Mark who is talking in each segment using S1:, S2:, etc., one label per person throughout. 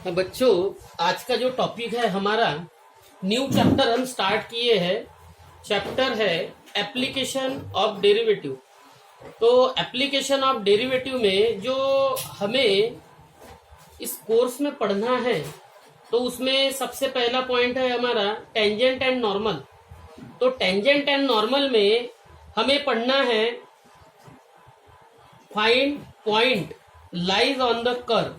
S1: बच्चों, आज का जो टॉपिक है हमारा न्यू चैप्टर हम स्टार्ट किए हैं। चैप्टर है एप्लीकेशन ऑफ डेरिवेटिव। तो एप्लीकेशन ऑफ डेरिवेटिव में जो हमें इस कोर्स में पढ़ना है, तो उसमें सबसे पहला पॉइंट है हमारा टेंजेंट एंड नॉर्मल। तो टेंजेंट एंड नॉर्मल में हमें पढ़ना है find point lies on the curve,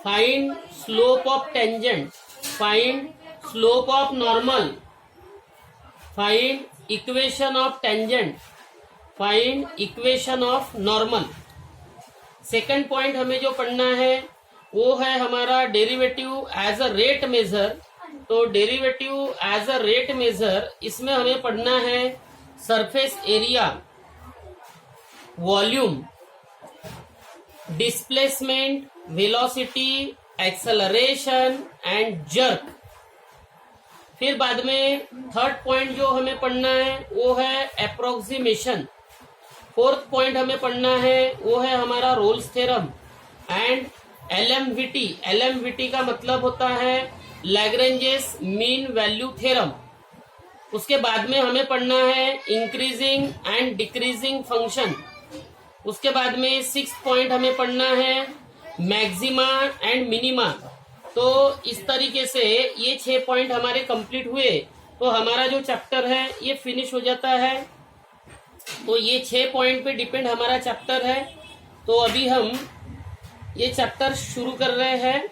S1: find slope of tangent, find slope of normal, find equation of tangent, find equation of normal. Second point हमें जो पढ़ना है वो है हमारा derivative as a rate measure. तो derivative as a rate measure, इसमें हमें पढ़ना है surface area, volume, displacement, velocity, acceleration and jerk. फिर बाद में थर्ड पॉइंट जो हमें पढ़ना है वो है अप्रोक्सीमेशन। फोर्थ पॉइंट हमें पढ़ना है वो है हमारा रोल्स थ्योरम एंड एलएमवीटी। एलएमवीटी का मतलब होता है लैग्रेंजेस मीन वैल्यू थ्योरम। उसके बाद में हमें पढ़ना है इंक्रीजिंग एंड डिक्रीजिंग फंक्शन। उसके बाद में सिक्स पॉइंट हमें पढ़ना है मैक्सिमा एंड मिनिमा। तो इस तरीके से ये 6 पॉइंट हमारे कंप्लीट हुए तो हमारा जो चैप्टर है ये फिनिश हो जाता है। तो ये 6 पॉइंट पे डिपेंड हमारा चैप्टर है। तो अभी हम ये चैप्टर शुरू कर रहे हैं।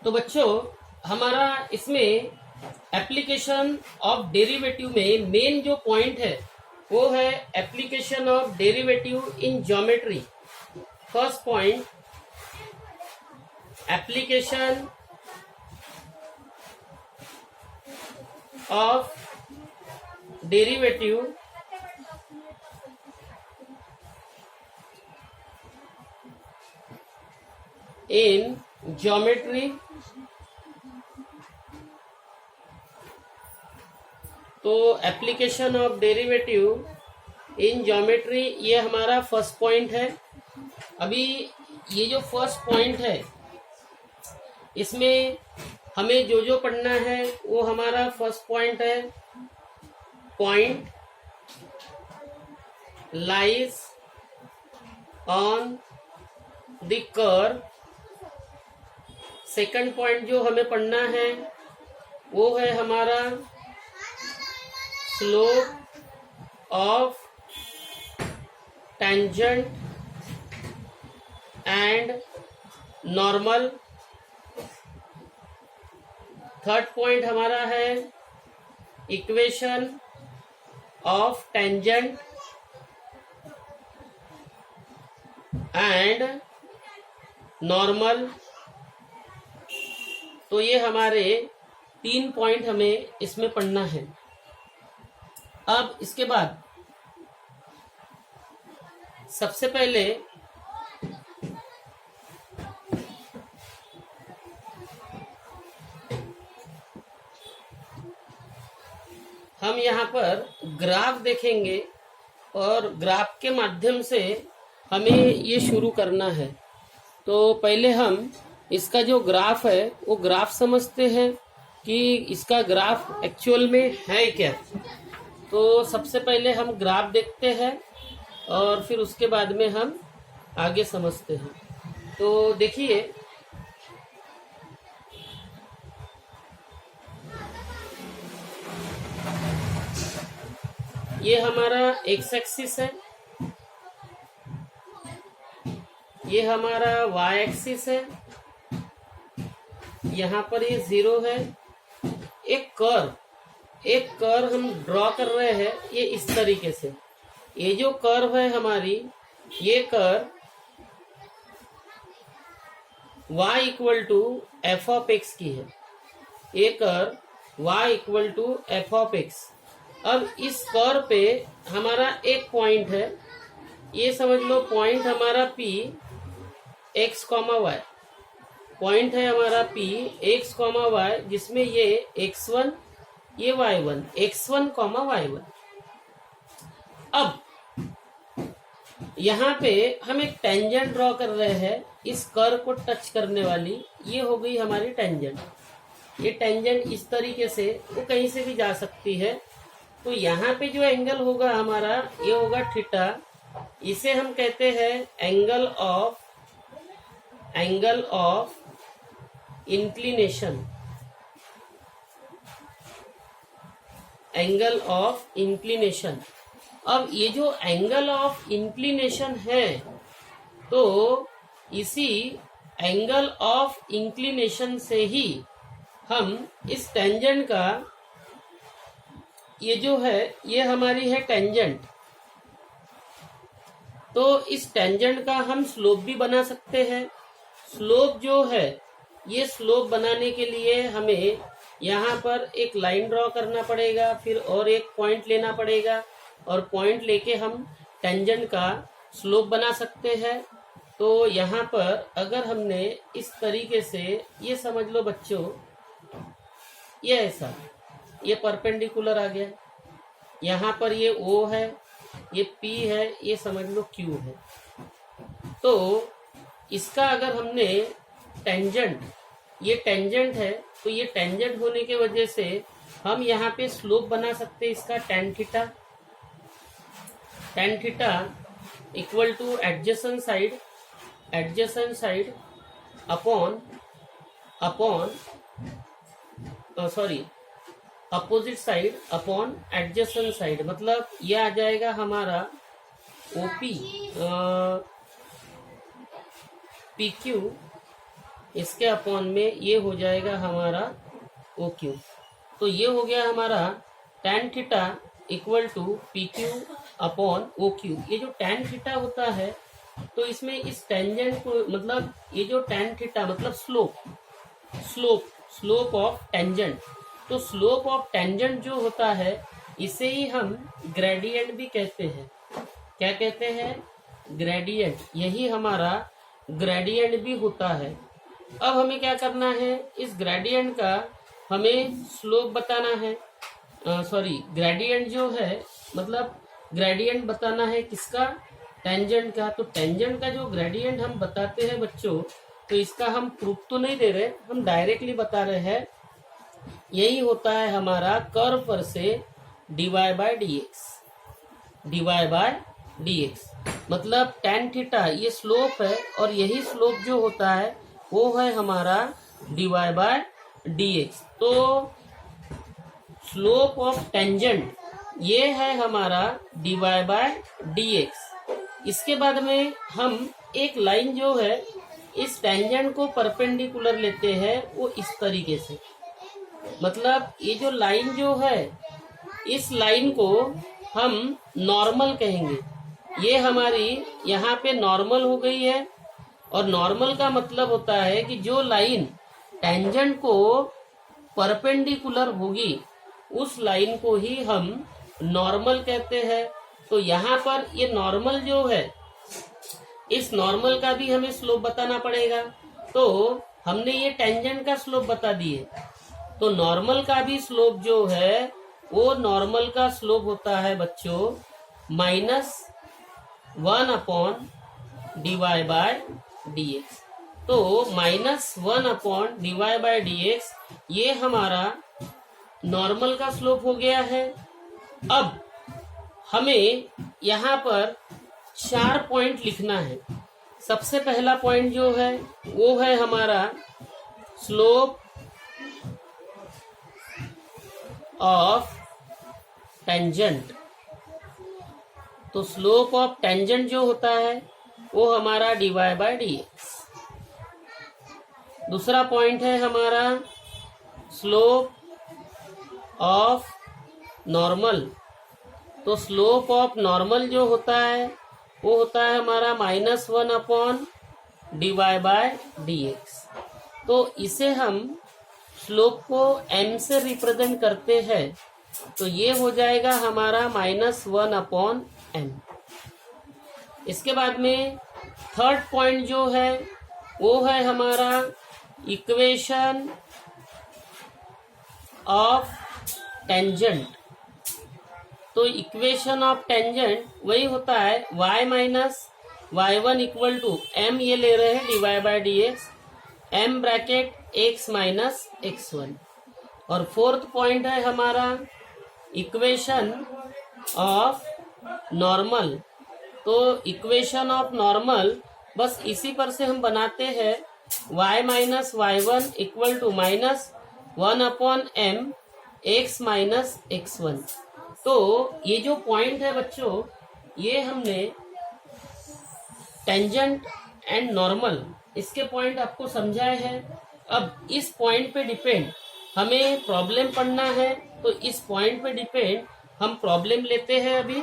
S1: तो बच्चों, हमारा इसमें एप्लीकेशन ऑफ डेरिवेटिव में मेन जो पॉइंट है वो है application of derivative in geometry. First point, application of derivative in geometry. तो application of derivative in geometry ये हमारा फर्स्ट पॉइंट है। अभी ये जो फर्स्ट पॉइंट है इसमें हमें जो जो पढ़ना है वो हमारा फर्स्ट पॉइंट है point lies on the curve. Second point जो हमें पढ़ना है वो है हमारा slope of tangent and normal. Third point हमारा है equation of tangent and normal. तो ये हमारे 3 पॉइंट हमें इसमें पढ़ना है। अब इसके बाद सबसे पहले हम यहाँ पर ग्राफ देखेंगे और ग्राफ के माध्यम से हमें ये शुरू करना है। तो पहले हम इसका जो ग्राफ है वो ग्राफ समझते हैं कि इसका ग्राफ एक्चुअल में है क्या। तो सबसे पहले हम ग्राफ देखते हैं और फिर उसके बाद में हम आगे समझते हैं। तो देखिए, ये हमारा एक्स एक्सिस है ये हमारा y एक्सिस है, यहाँ पर ये 0 है। एक कर्व हम ड्रॉ कर रहे हैं ये इस तरीके से। ये जो कर्व है हमारी, ये curve y equal to f of x की है। ये curve y equal to f of x. अब इस कर्व पे हमारा एक पॉइंट है, ये समझ लो पॉइंट हमारा P x, y। पॉइंट है हमारा P x, y, जिसमें ये x1 ये y1, x1, y1। अब यहाँ पे हम एक टेंजेंट ड्रॉ कर रहे हैं इस कर्व को टच करने वाली। ये हो गई हमारी टेंजेंट। ये टेंजेंट इस तरीके से वो कहीं से भी जा सकती है। तो यहाँ पे जो एंगल होगा हमारा, ये होगा थीटा। इसे हम कहते हैं angle of inclination. Angle of inclination. अब ये जो एंगल ऑफ इंक्लिनेशन है, तो इसी एंगल ऑफ इंक्लिनेशन से ही हम इस टेंजेंट का, ये जो है ये हमारी है टेंजेंट, तो इस टेंजेंट का हम स्लोप भी बना सकते हैं। स्लोप जो है, ये स्लोप बनाने के लिए हमें यहाँ पर एक लाइन ड्रॉ करना पड़ेगा, फिर और एक पॉइंट लेना पड़ेगा, और पॉइंट लेके हम टेंजेंट का स्लोप बना सकते हैं। तो यहाँ पर अगर हमने इस तरीके से, ये समझ लो बच्चों, ये ऐसा, ये परपेंडिकुलर आ गया, यहाँ पर ये O है, ये P है, ये समझ लो Q है। तो इसका अगर हमने टेंजेंट, ये टेंजेंट है, तो ये टेंजेंट होने के वजह से हम यहाँ पे स्लोप बना सकते हैं इसका tan theta equal two adjacent side upon opposite side upon adjacent side. मतलब ये आ जाएगा हमारा OP PQ, इसके अपॉन में ये हो जाएगा हमारा OQ। तो ये हो गया हमारा tan theta equal to PQ upon OQ। ये जो tan थीटा होता है, तो इसमें इस टेंजेंट को, मतलब ये जो tan थीटा मतलब स्लोप ऑफ टेंजेंट। तो स्लोप ऑफ टेंजेंट जो होता है, इसे ही हम ग्रेडियंट भी कहते हैं। क्या कहते हैं? ग्रेडियंट। यही हमारा ग्रेडियंट भी होता है। अब हमें क्या करना है, इस ग्रेडियंट का हमें स्लोप बताना है। ग्रेडियंट जो है, मतलब ग्रेडियंट बताना है किसका? टेंजेंट का। तो टेंजेंट का जो ग्रेडियंट हम बताते हैं बच्चों, तो इसका हम प्रूफ तो नहीं दे रहे, हम डायरेक्टली बता रहे हैं। यही होता है हमारा कर्व पर से dy बाय dx। मतलब tan थीटा ये स्लोप है, और यही स्लोप जो होता है वो है हमारा dy बाय dx। तो स्लोप ऑफ टेंजेंट ये है हमारा dy बाय dx। इसके बाद में हम एक लाइन जो है इस टेंजेंट को परपेंडिकुलर लेते हैं, वो इस तरीके से। मतलब ये जो लाइन जो है, इस लाइन को हम नॉर्मल कहेंगे। ये हमारी यहाँ पे नॉर्मल हो गई है, और नॉर्मल का मतलब होता है कि जो लाइन टेंजेंट को परपेंडिकुलर होगी, उस लाइन को ही हम नॉर्मल कहते हैं। तो यहाँ पर ये नॉर्मल जो है, इस नॉर्मल का भी हमें स्लोप बताना पड़ेगा। तो हमने ये टेंजेंट का स्लोप बता दिए, तो नॉर्मल का भी स्लोप जो है, वो नॉर्मल का स्लोप होता है बच्चों -1 अपॉन dy बाय dx। तो -1 अपॉन dy बाय dx ये हमारा नॉर्मल का स्लोप हो गया है। अब हमें यहाँ पर 4 पॉइंट लिखना है। सबसे पहला पॉइंट जो है वो है हमारा स्लोप ऑफ टेंजेंट। तो स्लोप ऑफ टेंजेंट जो होता है वो हमारा dy बाय dx। दूसरा पॉइंट है हमारा स्लोप ऑफ नॉर्मल। तो स्लोप ऑफ नॉर्मल जो होता है वो होता है हमारा -1/dy बाय dx। तो इसे हम स्लोप को m से रिप्रेजेंट करते हैं, तो ये हो जाएगा हमारा -1/m। इसके बाद में थर्ड पॉइंट जो है वो है हमारा इक्वेशन ऑफ टेंजेंट। तो इक्वेशन ऑफ टेंजेंट वही होता है y minus y1 equal to m, ये ले रहे हैं dy by dx, m bracket x minus x1। और फोर्थ पॉइंट है हमारा इक्वेशन ऑफ नॉर्मल। तो इक्वेशन ऑफ नॉर्मल बस इसी पर से हम बनाते हैं y minus y1 equal to -1/m x minus x1। तो ये जो पॉइंट है बच्चों, ये हमने टेंजेंट एंड नॉर्मल इसके पॉइंट आपको समझाए हैं। अब इस पॉइंट पे डिपेंड हमें प्रॉब्लम पढ़ना है, तो इस पॉइंट पे डिपेंड हम प्रॉब्लम लेते हैं अभी।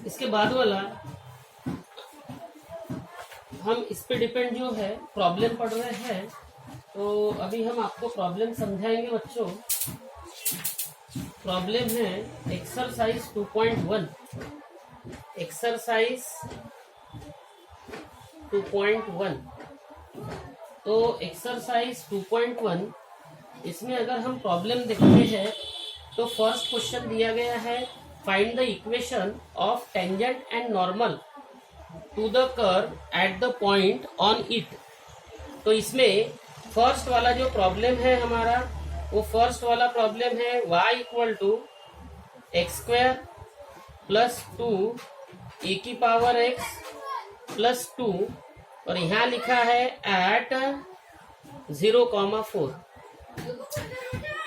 S1: इसके बाद वाला हम इस पे डिपेंड जो है प्रॉब्लम पढ़ रहे हैं, तो अभी हम आपको प्रॉब्लम समझाएंगे बच्चों। प्रॉब्लम है एक्सरसाइज 2.1। एक्सरसाइज 2.1। तो एक्सरसाइज 2.1 इसमें अगर हम प्रॉब्लम देखते हैं तो फर्स्ट क्वेश्चन दिया गया है find the equation of tangent and normal to the curve at the point on it. तो इसमें फर्स्ट वाला जो प्रॉब्लम है हमारा, वो फर्स्ट वाला प्रॉब्लम है y equal to x² plus 2 e की पावर x प्लस 2, और यहाँ लिखा है एट 0,4।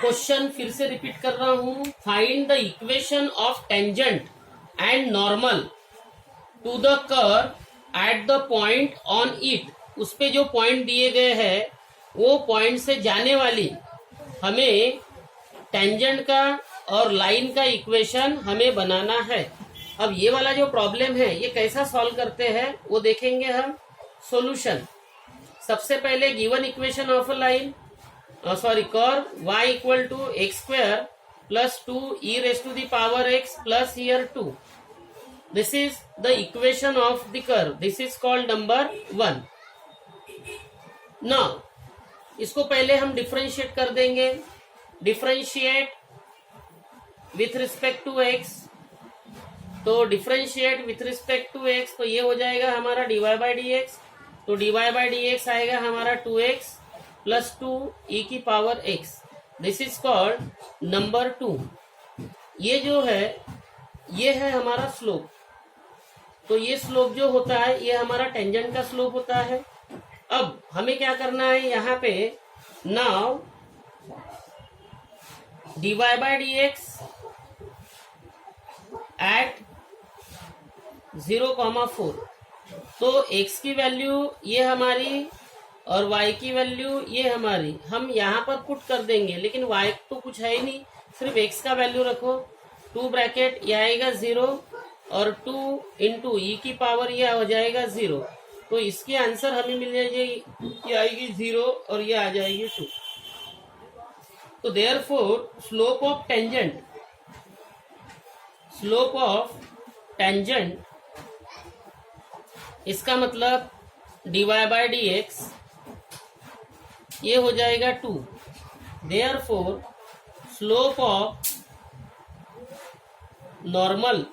S1: क्वेश्चन फिर से रिपीट कर रहा हूं, find the equation of tangent and normal to the curve at the point on it. उस पे जो पॉइंट दिए गए हैं वो पॉइंट से जाने वाली हमें टेंजेंट का और लाइन का इक्वेशन हमें बनाना है। अब ये वाला जो प्रॉब्लम है ये कैसा सॉल्व करते हैं वो देखेंगे हम। सॉल्यूशन, सबसे पहले given equation of a line curve y equal to x² plus 2 e raise to the power x plus here 2। This is the equation of the curve, this is called number 1। Now इसको पहले हम differentiate कर देंगे। Differentiate with respect to x, तो differentiate with respect to x, तो ये हो जाएगा हमारा dy बाई dx। तो dy बाई dx आएगा हमारा 2x प्लस 2 e की power x। This is called number 2। ये जो है ये है हमारा स्लोप। तो ये स्लोप जो होता है ये हमारा टेंजेंट का स्लोप होता है। अब हमें क्या करना है यहाँ पे, now dy by dx at 0,4। तो x की वैल्यू ये हमारी और y की वैल्यू ये हमारी, हम यहाँ पर पुट कर देंगे, लेकिन y तो कुछ है ही नहीं, सिर्फ x का वैल्यू रखो। 2 ब्रैकेट ये आएगा 0 और 2 इंटू ई की पावर ये हो जाएगा 0। तो इसकी आंसर हमें मिल जाएगी, ये आएगी 0 और ये आ जाएगी 2। तो देयरफॉर स्लोप ऑफ टेंजेंट इसका मतलब dy बाय dx ये हो जाएगा 2। देयरफॉर स्लोप ऑफ नॉर्मल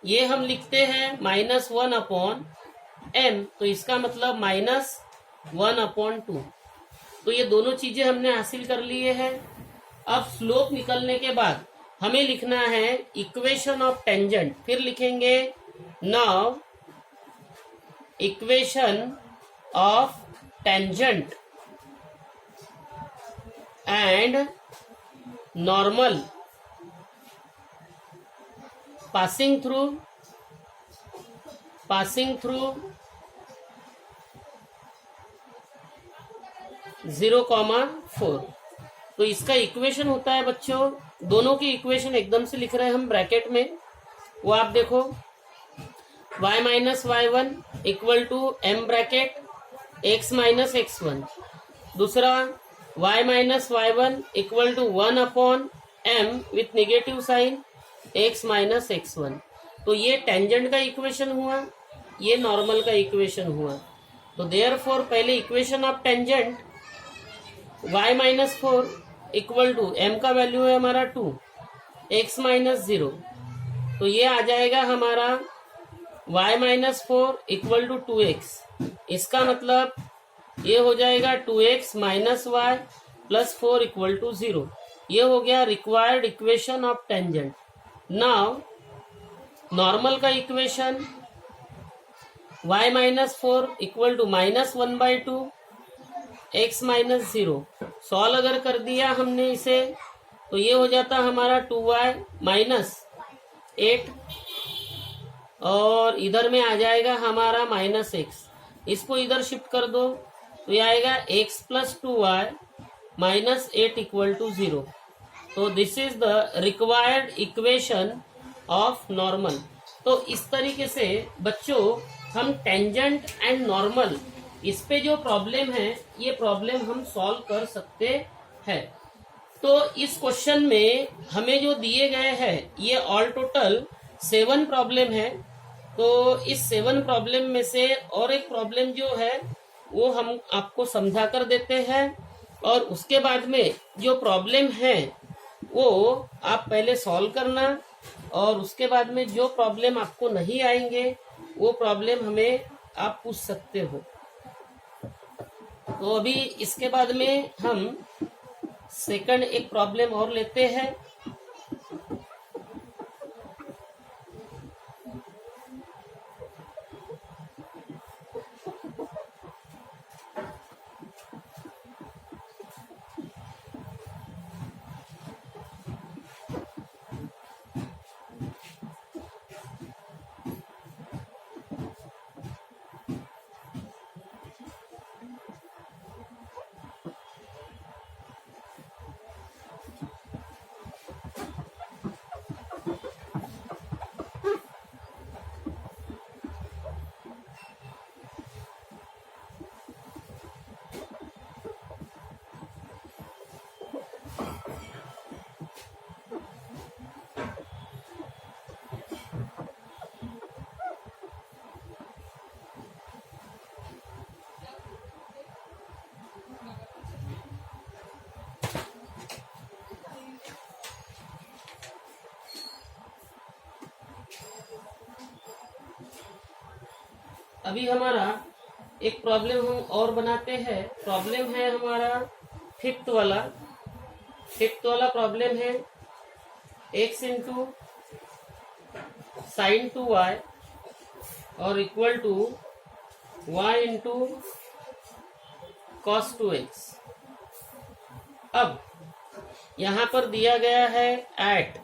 S1: ये हम लिखते हैं -1/m, तो इसका मतलब -1/2। तो ये दोनों चीजें हमने हासिल कर लिए हैं। अब स्लोप निकलने के बाद हमें लिखना है इक्वेशन ऑफ टेंजेंट। फिर लिखेंगे now equation of tangent and normal passing through 0,4। तो इसका इक्वेशन होता है बच्चों, दोनों की इक्वेशन एकदम से लिख रहे हैं हम ब्रैकेट में, वो आप देखो y minus y1 equal to m bracket x minus x1, दूसरा y minus y1 equal to 1/m with negative sign x minus x1। तो ये टेंजेंट का इक्वेशन हुआ, ये नॉर्मल का इक्वेशन हुआ। तो देयरफॉर पहले equation of tangent y minus 4 equal to m का वैल्यू है हमारा 2, x माइनस 0, तो ये आ जाएगा हमारा y minus 4 equal to 2x। इसका मतलब ये हो जाएगा 2x minus y plus 4 equal to 0। ये हो गया required equation of tangent. Now normal का equation y minus 4 equal to -1/2 x minus 0। Solve अगर कर दिया हमने इसे तो ये हो जाता हमारा 2y माइनस 8 और इधर में आ जाएगा हमारा -x। इसको इधर शिफ्ट कर दो तो ये आएगा x plus 2y minus 8 equal to 0। तो this is the required equation of normal. तो इस तरीके से बच्चों हम टेंजेंट एंड नॉर्मल इस पे जो प्रॉब्लम है ये प्रॉब्लम हम सॉल्व कर सकते हैं। तो इस क्वेश्चन में हमें जो दिए गए हैं ये ऑल टोटल 7 प्रॉब्लम है। तो इस 7 प्रॉब्लम में से और एक प्रॉब्लम जो है वो हम आपको समझा कर देते हैं और उसके बाद में जो प्रॉब्लम है वो आप पहले सॉल्व करना और उसके बाद में जो प्रॉब्लम आपको नहीं आएंगे वो प्रॉब्लम हमें आप पूछ सकते हो। तो अभी इसके बाद में हम सेकंड एक प्रॉब्लम और लेते हैं। अभी हमारा एक प्रॉब्लम हम और बनाते हैं। प्रॉब्लम है हमारा फिफ्थ वाला प्रॉब्लम है x इंटू साइन 2y और equal to y into cos 2x। अब यहां पर दिया गया है एट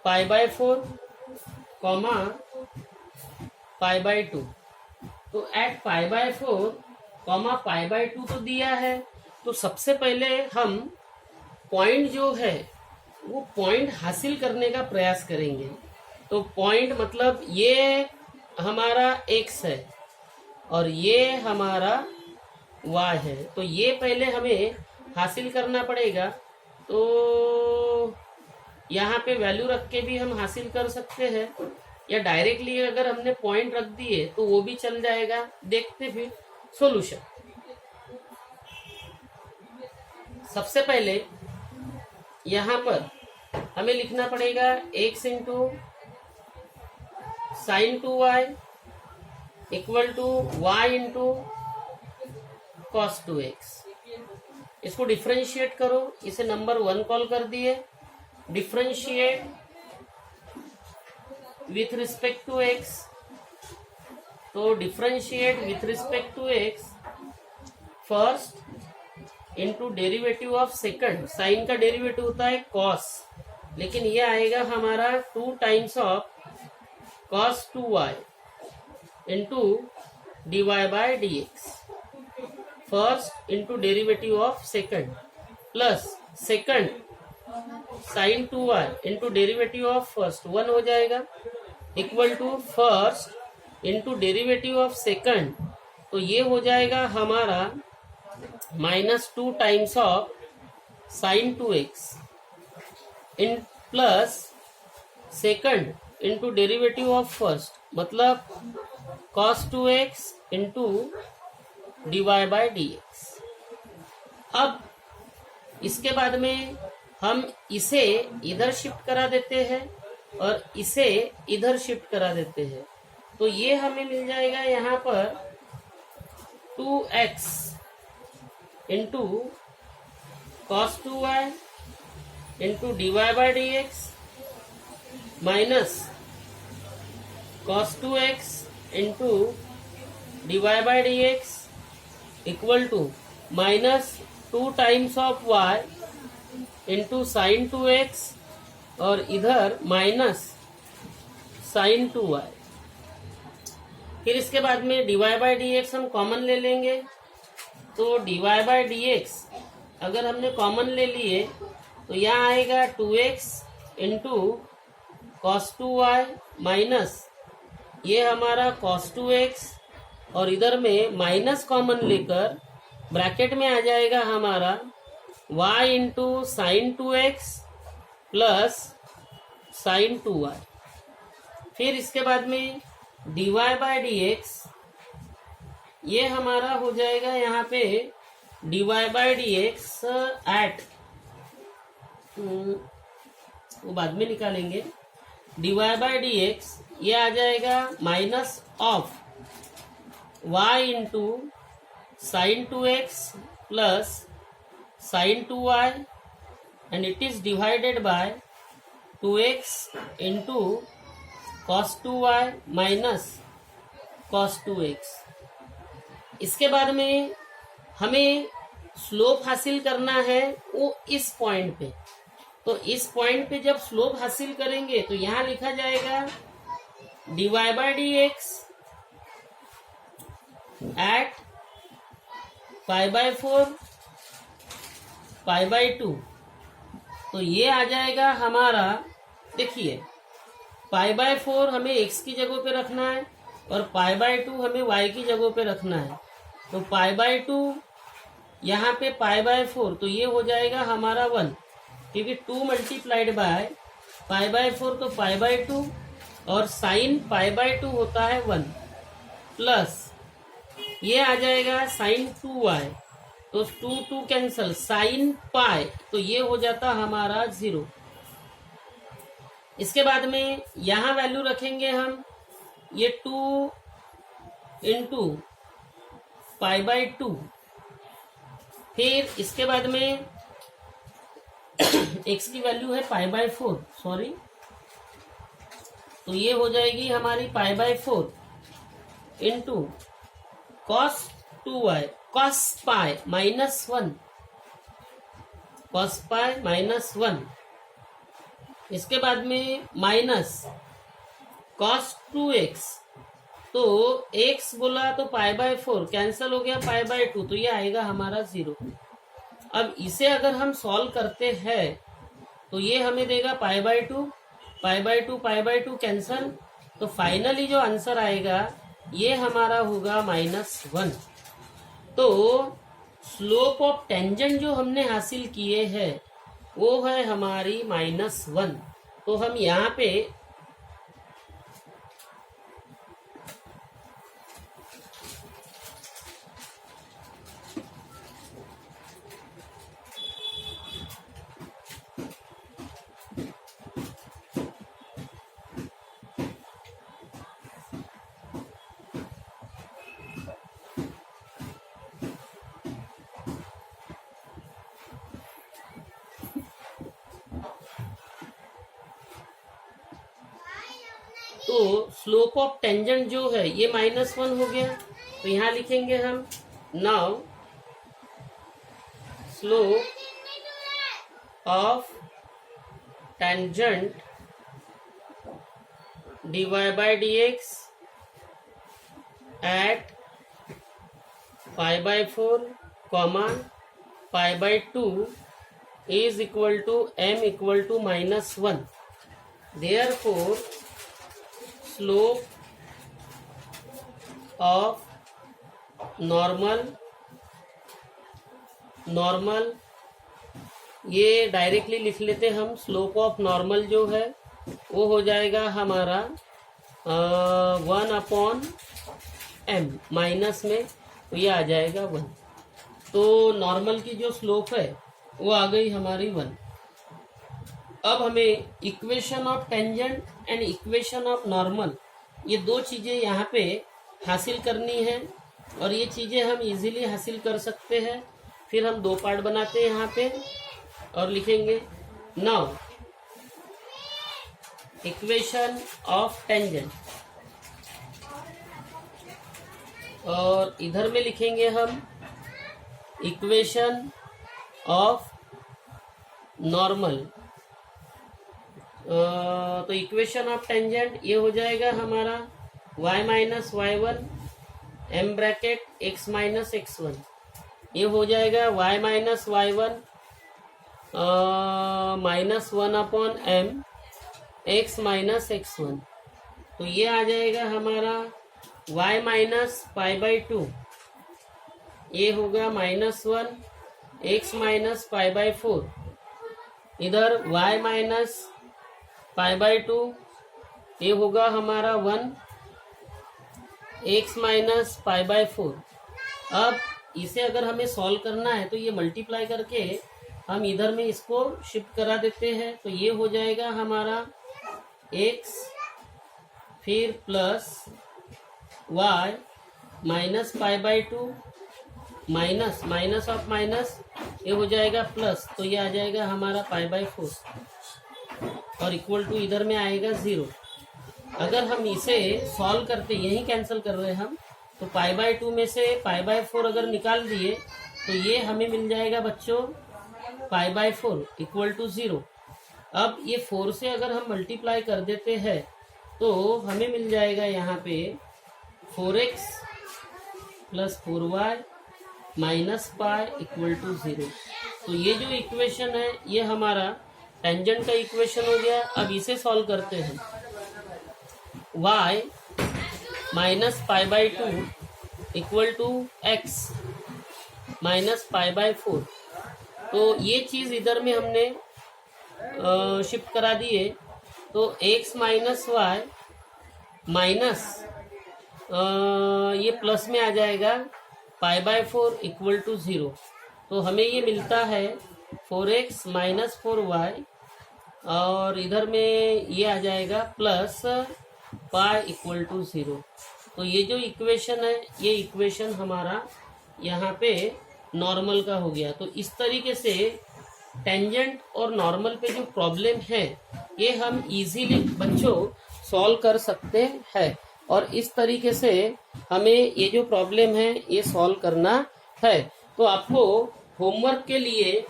S1: π/4 कॉमा π/2। तो एट π/4 कॉमा π/2 तो दिया है। तो सबसे पहले हम पॉइंट जो है वो पॉइंट हासिल करने का प्रयास करेंगे। तो पॉइंट मतलब ये हमारा x है और ये हमारा y है। तो ये पहले हमें हासिल करना पड़ेगा। तो यहाँ पे वैल्यू रख के भी हम हासिल कर सकते हैं, या डायरेक्टली अगर हमने पॉइंट रख दिए तो वो भी चल जाएगा। देखते फिर सॉल्यूशन। सबसे पहले यहाँ पर हमें लिखना पड़ेगा x into sine 2y equal to y into cos 2x। इसको डिफ्रेंशिएट करो, इसे नंबर 1 कॉल कर दिए। Differentiate with respect to x, तो differentiate with respect to x first into derivative of second. Sine का डेरिवेटिव होता है कॉस, लेकिन ये आएगा हमारा 2 times of cos 2y into dy by dx। First into derivative of second plus second sine 2y into derivative of first 1 हो जाएगा, equal to first into derivative of second. तो ये हो जाएगा हमारा -2 टाइम्स ऑफ साइन 2x इन plus second into derivative of first, मतलब cos 2x into dy by dx। अब इसके बाद में हम इसे इधर शिफ्ट करा देते हैं और इसे इधर शिफ्ट करा देते हैं। तो ये हमें मिल जाएगा यहाँ पर 2x into cos 2y into dy by dx minus cos 2x into dy by dx equal to -2 times of y into sine 2x और इधर माइनस साइन 2y। फिर इसके बाद में dy बाय dx हम कॉमन ले लेंगे। तो dy बाय dx अगर हमने कॉमन ले लिए तो यहाँ आएगा 2x into cos 2y minus ये हमारा cos 2x और इधर में माइनस कॉमन लेकर ब्रैकेट में आ जाएगा हमारा y into sine 2x plus sign 2y। फिर इसके बाद में dy बाय dx ये हमारा हो जाएगा यहाँ पे dy बाय dx एट, वो बाद में निकालेंगे। dy बाय dx ये आ जाएगा minus of y into sine 2x plus sign 2y and it is divided by 2x into cos 2y minus cos 2x। इसके बाद में हमें स्लोप हासिल करना है वो इस पॉइंट पे। तो इस पॉइंट पे जब स्लोप हासिल करेंगे तो यहाँ लिखा जाएगा dy बाय dx एट π/4 π/2। तो ये आ जाएगा हमारा, देखिए π/4 हमें x की जगह पे रखना है और π/2 हमें y की जगह पे रखना है। तो π/2 यहाँ पे π/4 तो ये हो जाएगा हमारा 1, क्योंकि 2 मल्टीप्लाइड बाय π/4 तो π/2 और साइन π/2 होता है 1 प्लस ये आ जाएगा साइन 2y, तो 2 कैंसल, साइन पाई तो ये हो जाता हमारा 0। इसके बाद में यहां वैल्यू रखेंगे हम ये 2 इंटू π/2। फिर इसके बाद में x की वैल्यू है π/4, सॉरी, तो ये हो जाएगी हमारी π/4 इंटू cos 2y cos पाई -1 cos पाई -1। इसके बाद में माइनस cos 2x, तो x बोला तो π/4 कैंसल हो गया, π/2 तो ये आएगा हमारा 0। अब इसे अगर हम सॉल्व करते हैं तो ये हमें देगा π/2 π/2 π/2 कैंसल, तो फाइनली जो आंसर आएगा ये हमारा होगा -1। तो स्लोप ऑफ टेंजेंट जो हमने हासिल किए हैं वो है हमारी -1। तो हम यहाँ पे तो स्लोप ऑफ टेंजेंट जो है ये -1 हो गया। तो यहां लिखेंगे हम now slope of tangent dy/dx at π/4, π/2 is equal to m equal to -1. Therefore slope of normal ये डायरेक्टली लिख लेते हम। स्लोप ऑफ नॉर्मल जो है वो हो जाएगा हमारा 1/m माइनस में, तो ये आ जाएगा 1। तो नॉर्मल की जो स्लोप है वो आ गई हमारी 1। अब हमें equation of tangent and equation of normal ये दो चीजें यहाँ पे हासिल करनी है, और ये चीजें हम इजीली हासिल कर सकते हैं। फिर हम दो पार्ट बनाते हैं यहाँ पे और लिखेंगे नाउ इक्वेशन ऑफ टेंजेंट, और इधर में लिखेंगे हम इक्वेशन ऑफ नॉर्मल। तो इक्वेशन ऑफ टेंजेंट ये हो जाएगा हमारा y-y1 m bracket x - x1, ये हो जाएगा y-y1 -1/m x - x1। तो ये आ जाएगा हमारा y - π/2, ये होगा -1 x - π/4, इधर y - π/2 ये होगा हमारा 1 x - π/4। अब इसे अगर हमें सॉल्व करना है तो ये मल्टीप्लाई करके हम इधर में इसको शिफ्ट करा देते हैं। तो ये हो जाएगा हमारा x फिर plus y -π/2 minus of minus ये हो जाएगा प्लस, तो ये आ जाएगा हमारा π/4 और इक्वल टू इधर में आएगा 0। अगर हम इसे सॉल्व करते, यही कैंसिल कर रहे हैं हम, तो π/2 में से π/4 अगर निकाल दिए तो ये हमें मिल जाएगा बच्चों π/4 इक्वल टू 0। अब ये 4 से अगर हम मल्टीप्लाई कर देते हैं तो हमें मिल जाएगा यहाँ पे 4x + 4y - π इक्वल टू 0। तो ये जो इक्वेशन है ये हमारा टेंजेंट का इक्वेशन हो गया। अब इसे सॉल्व करते हैं। y -π/2 equal to x -π/4। तो ये चीज इधर में हमने शिफ्ट करा दिए, तो x - y माइनस ये प्लस में आ जाएगा π/4 इक्वल टू 0। तो हमें ये मिलता है 4x - 4y, और इधर में ये आ जाएगा प्लस π इक्वल टू 0। तो ये जो इक्वेशन है ये इक्वेशन हमारा यहाँ पे नॉर्मल का हो गया। तो इस तरीके से टेंजेंट और नॉर्मल पे जो प्रॉब्लम है ये हम इजीली बच्चों सॉल्व कर सकते हैं, और इस तरीके से हमें ये जो प्रॉब्लम है ये सॉल्व करना है। तो आपको होमवर्क के लिए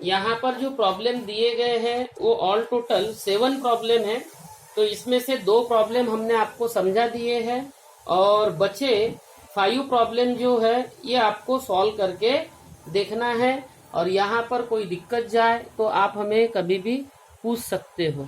S1: यहाँ पर जो प्रॉब्लम दिए गए हैं वो ऑल टोटल 7 प्रॉब्लम है। तो इसमें से 2 प्रॉब्लम हमने आपको समझा दिए हैं, और बचे 5 प्रॉब्लम जो है ये आपको सॉल्व करके देखना है। और यहाँ पर कोई दिक्कत जाए तो आप हमें कभी भी पूछ सकते हो।